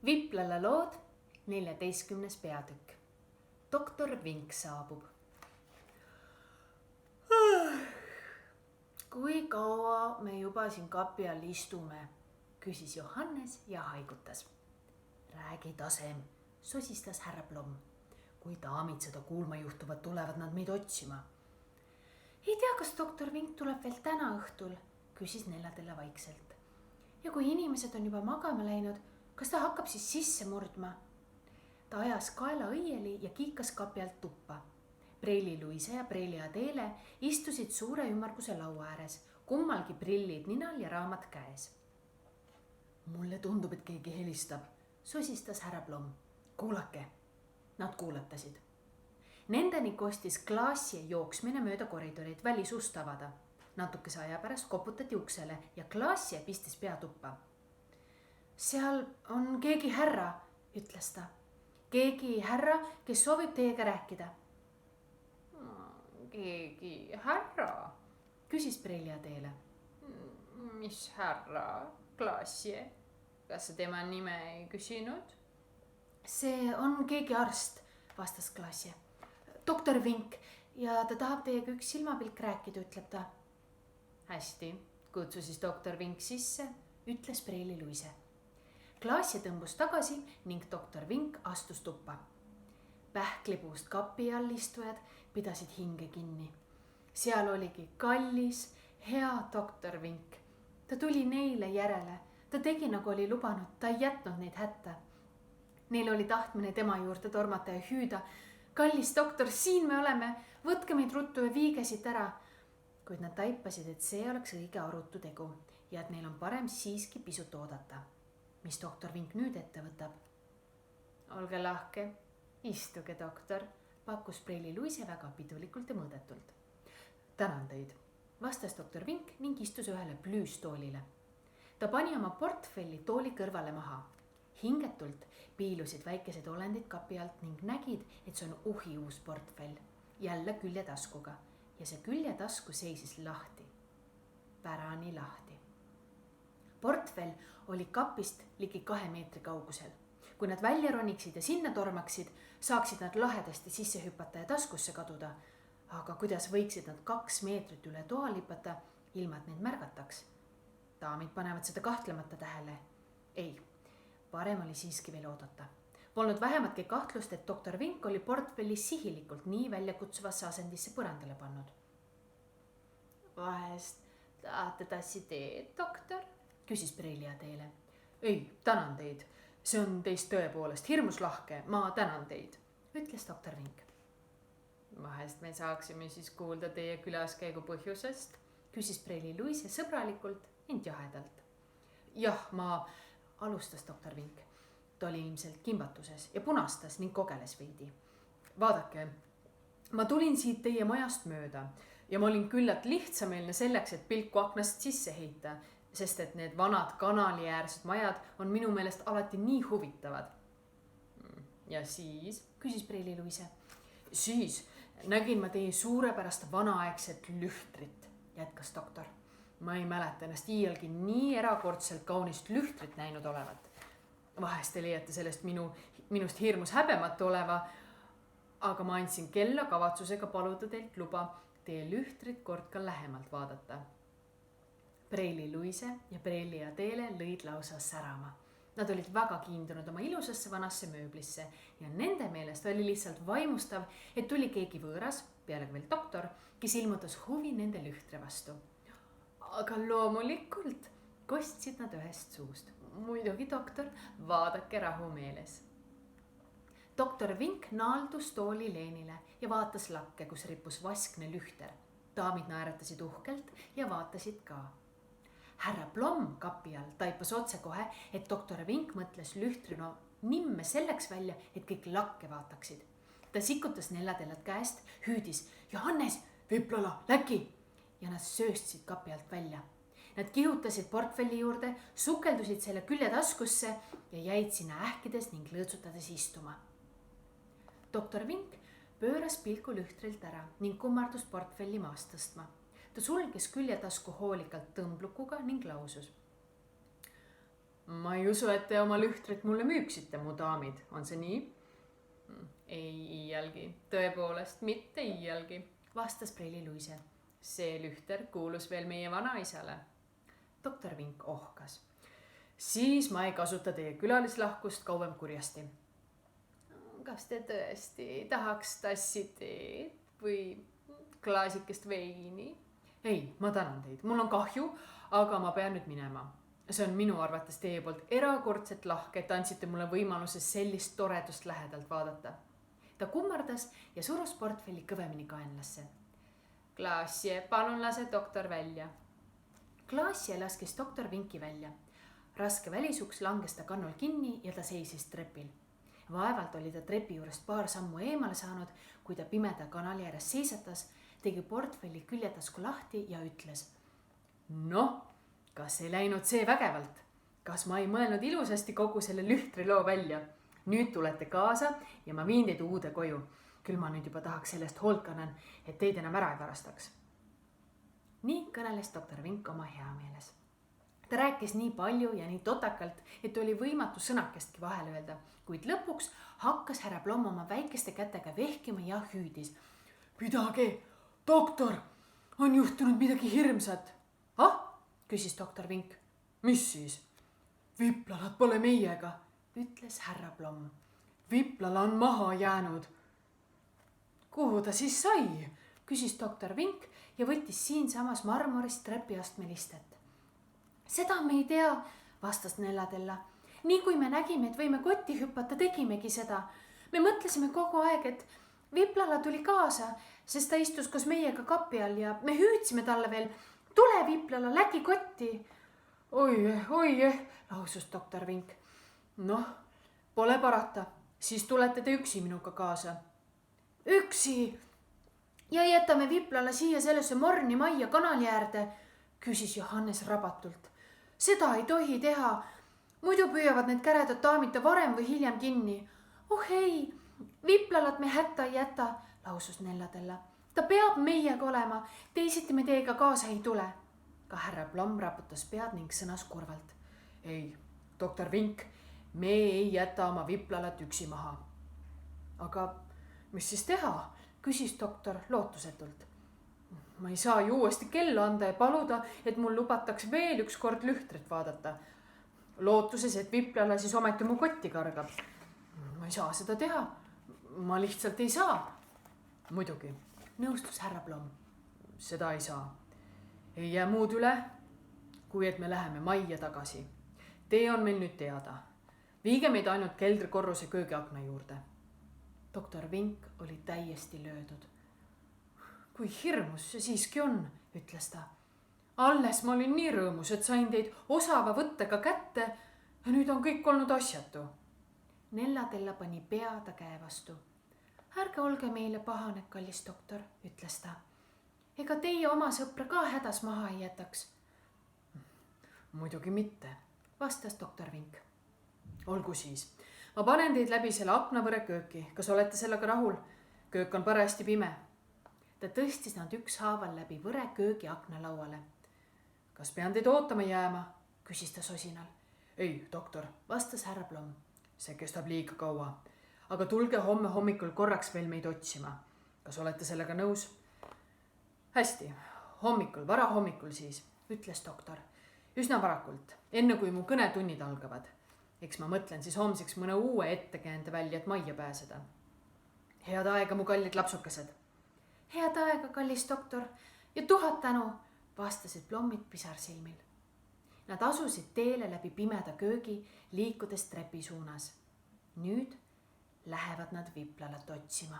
Viplala lood 14. peatükk. Doktor Vink saabub. Kui kaua me juba siin kapi all istume, küsis Johannes ja haigutas. Räägi tasem, sosistas härra Plomm. Kui daamid seda kuulma juhtuvad, tulevad nad meid otsima. Ei tea, kas doktor Vink tuleb veel täna õhtul, küsis Nellatella vaikselt. Ja kui inimesed on juba magama läinud, kas ta hakkab siis sisse murdma? Ta ajas kaela õieli ja kiikas kapi alt tuppa. Preili Luise ja Preili Adele istusid suure ümmarguse laua ääres, kummalgi prillid ninal ja raamat käes. Mulle tundub, et keegi helistab, sosistas härra Plomm. Kuulake. Nad kuulatasid. Nendeni kostis klaasi jooksmine mööda koridorid välisust avada. Natukese aja pärast koputati uksele ja klaasi pistis pea tuppa. Seal on keegi härra, ütles ta. Keegi härra, kes soovib teiega rääkida. Keegi härra, küsis Preili Adele. Mis härra, Klaasje? Kas sa tema nime ei küsinud? See on keegi arst, vastas Klaasje. Doktor Vink ja ta tahab teiega üks silmapilk rääkida, ütleb ta. Hästi, kutsu siis doktor Vink sisse, ütles Preili Luise. Klaasje tõmbus tagasi ning doktor Vink astus tuppa. Pähklipuust kapi all istujad pidasid hinge kinni. Seal oligi kallis, hea doktor Vink. Ta tuli neile järele. Ta tegi, nagu oli lubanud, ta ei jätnud neid hätta. Neil oli tahtmine tema juurde tormata ja hüüda. Kallis doktor, siin me oleme, võtke meid ruttu ja viige siit ära. Kuid nad taipasid, et see oleks õige arutu tegu ja et neil on parem siiski pisut oodata. Mis doktor Vink nüüd ette võtab? Olge lahke, istuge doktor, pakkus Preili Luise väga pidulikult ja mõõdetult. Tänan teid, vastas doktor Vink ning istus ühele plüüstoolile. Ta pani oma portfelli tooli kõrvale maha. Hingetult piilusid väikesed olendid kapi alt ning nägid, et see on uhi uus portfell, jälle küljetaskuga ja see küljetasku seisis lahti, pärani lahti. Portfell oli kapist ligi 2 meetri kaugusel. Kui nad välja roniksid ja sinna tormaksid, saaksid nad lahedasti sisse hüpata ja taskusse kaduda. Aga kuidas võiksid nad 2 meetrit üle toa lipata, ilma et neid märgataks? Daamid panevad seda kahtlemata tähele. Ei, parem oli siiski veel oodata. Polnud vähematki kahtlust, et doktor Vink oli portfelli sihilikult nii väljakutsuvasse asendisse põrandale pannud. Vahest tahate tassi teed, doktor? Küsis Preili Adele. Ei, tänan teid. See on teist tõepoolest hirmus lahke. Ma tänan teid, ütles doktor Vink. Vahest me saaksime siis kuulda teie külaskäigu põhjusest? Küsis Preili Luise sõbralikult, ent jahedalt. Jah, ma alustas doktor Vink. Ta oli ilmselt kimbatuses ja punastas ning kogeles veidi. Vaadake, ma tulin siit teie majast mööda ja ma olin küllalt lihtsameelne selleks, et pilku aknast sisse heita, sest et need vanad kanaliäärsed majad on minu meelest alati nii huvitavad. Ja siis, küsis Preili Luise. Siis nägin ma teie suurepärast vanaaegset lühtrit, jätkas doktor. Ma ei mäleta ennast iialgi nii erakordselt kaunist lühtrit näinud olevat. Vahest te leiate sellest minust hirmus häbematu oleva, aga ma andsin kella kavatsusega paluda teilt luba teie lühtrit kord ka lähemalt vaadata. Preili Luise ja Preili Adele lõid lausa särama. Nad olid väga kiindunud oma ilusasse vanasse mööblisse ja nende meelest oli lihtsalt vaimustav, et tuli keegi võõras, pealegi veel doktor, kes ilmutas huvi nende lühtre vastu. Aga loomulikult, kostsid nad ühest suust. Muidugi, doktor, vaadake rahumeeles. Doktor Vink naaldus tooli leenile ja vaatas lakke, kus rippus vaskne lühter. Daamid naeratasid uhkelt ja vaatasid ka. Härra Plomm kapi all taipas otse kohe, et doktor Vink mõtles lühtrino nimme selleks välja, et kõik lakke vaataksid. Ta sikutas Nellatellad käest, hüüdis Johannes, Viplala, läki! Ja nad sööstsid kapi alt välja. Nad kihutasid portfelli juurde, sukeldusid selle küljetaskusse ja jäid sinna ähkides ning lõõtsutades istuma. Doktor Vink pööras pilku lühtrilt ära ning kummardus portfelli maast tõstma. Ta sulges küljetasku hoolikalt tõmblukuga ning lausus. ma ei usu, et te oma lühtrit mulle müüksite, mu daamid, on see nii? ei iialgi, tõepoolest mitte iialgi, vastas Preili Luise. see lühter kuulus veel meie vanaisale. doktor Vink ohkas. siis ma ei kasuta teie külalislahkust kauem kurjasti. kas te tõesti tahaks tassi teed või klaasikest veini? ei, ma tänan teid, mul on kahju, aga ma pean nüüd minema. see on minu arvates teie poolt erakordselt lahke, et andsite mulle võimaluse sellist toredust lähedalt vaadata. ta kummardas ja surus portfelli kõvemini kaenlasse. Klaasje, palun lase doktor välja. Klaasje laskis doktor Vinki välja. raske välisuks langes ta kannul kinni ja ta seisis trepil. Vaevalt oli ta trepi juurest paar sammu eemale saanud, kui ta pimeda kanali ääres seisatas, tegi portfelli küljetasku lahti ja ütles. Noh, kas ei läinud see vägevalt? Kas ma ei mõelnud ilusasti kogu selle lühtri loo välja? Nüüd tulete kaasa ja ma viin teid uude koju. Küll ma nüüd juba tahaks sellest hoolt kannan, et teid enam ära ei varastaks. Nii kõneles doktor Vink oma heameeles. Ta rääkis nii palju ja nii totakalt, et oli võimatu sõnakestki vahele öelda, kuid lõpuks hakkas härra Plomm oma väikeste kätega vehkima ja hüüdis. Pidage, doktor, on juhtunud midagi hirmsat. Ah, küsis doktor Vink. Mis siis? Viplalad pole meiega, ütles härra Plomm. Viplala on maha jäänud. Kuhu ta siis sai? Küsis doktor Vink ja võttis siinsamas marmorist trepiastmel istet. Seda me ei tea, vastas Nellatella. Nii kui me nägime, et võime kotti hüpata, tegimegi seda. Me mõtlesime kogu aeg, et Viplala tuli kaasa, sest ta istus koos meiega kapi all ja me hüüdsime talle veel, tule Viplala, läki kotti. Oi, lausus doktor Vink. Noh, pole parata, siis tulete te üksi minuga kaasa. Üksi? Ja jätame Viplala siia sellesse morni majja kanali äärde, küsis Johannes rabatult. Seda ei tohi teha. Muidu püüavad need käredad daamid ta varem või hiljem kinni. Oh ei, Viplalat me hätta ei jäta, lausus Nellatella. Ta peab meiega olema, teisiti me teiega kaasa ei tule. Ka härra Plomm raputas pead ning sõnas kurvalt. Ei, doktor Vink, me ei jäta oma Viplalat üksi maha. Aga mis siis teha, küsis doktor lootusetult. Ma ei saa ju uuesti kella anda ja paluda, et mul lubataks veel üks kord lühtrit vaadata. Lootuses, et Viplala siis ometi mu kotti kargab. Ma ei saa seda teha. Ma lihtsalt ei saa. Muidugi, nõustus härra Plomm. Seda ei saa. Ei jää muud üle, kui et me läheme majja tagasi. Tee on meil nüüd teada. Viige meid ainult keldrikorruse köögiakna juurde. Doktor Vink oli täiesti löödud. Kui hirmus see siiski on, ütles ta. Alles ma olin nii rõõmus, et sain teid osava võttega kätte ja nüüd on kõik olnud asjatu. Nellatella pani pea ta käe vastu. Ärge olge meile pahane, kallis doktor, ütles ta. Ega teie oma sõpra ka hädas maha ei jätaks. Muidugi mitte, vastas doktor Vink. Olgu siis. Ma panen teid läbi selle aknavõre kööki. Kas olete sellega rahul? Köök on parajasti pime. Ta tõstis nad ükshaaval läbi võre köögi aknalauale. Kas pean teid ootama jääma? Küsis ta sosinal. Ei, doktor, vastas härra Plomm. See kestab liiga kaua. Aga tulge homme hommikul korraks veel meid otsima. Kas olete sellega nõus? Hästi, hommikul, varahommikul siis, ütles doktor. Üsna varakult, enne kui mu kõnetunnid algavad. Eks ma mõtlen siis homseks mõne uue ettekäände välja, et majja pääseda. Head aega, mu kallid lapsukesed. Head aega, kallis doktor, ja 1000 tänu, vastasid Plommid pisarsilmil. Nad asusid teele läbi pimeda köögi, liikudes trepi suunas. Nüüd lähevad nad Viplalat otsima.